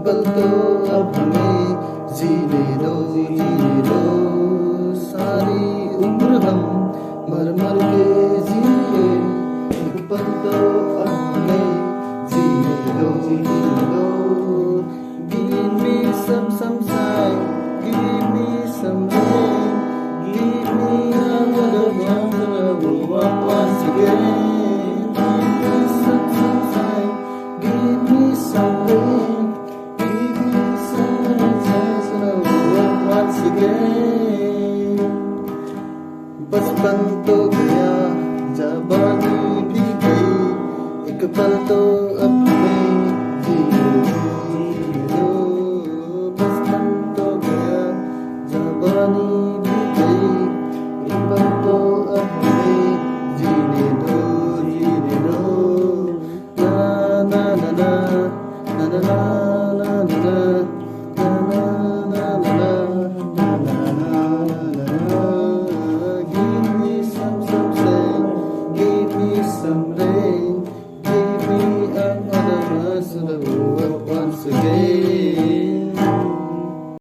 पल तो अब हमें जीने दो सारी उम्र हम मर मर के जिए। एक पल तो अब हमें जीने दो। Give me some sunshine, give me some rain, give me another one once again. Give me some sunshine, give me some rain, give me some sunshine once again. बचपन तो गया, जवानी भी गई, एक पल तो अब हमें जीने दो। बचपन तो गया, जवानी भी गई, एक पल तो अब हमें जीने दो। ना ना ना ना ना ना ना ना ना ना ना ना ना ना। Give me some sunshine, give me some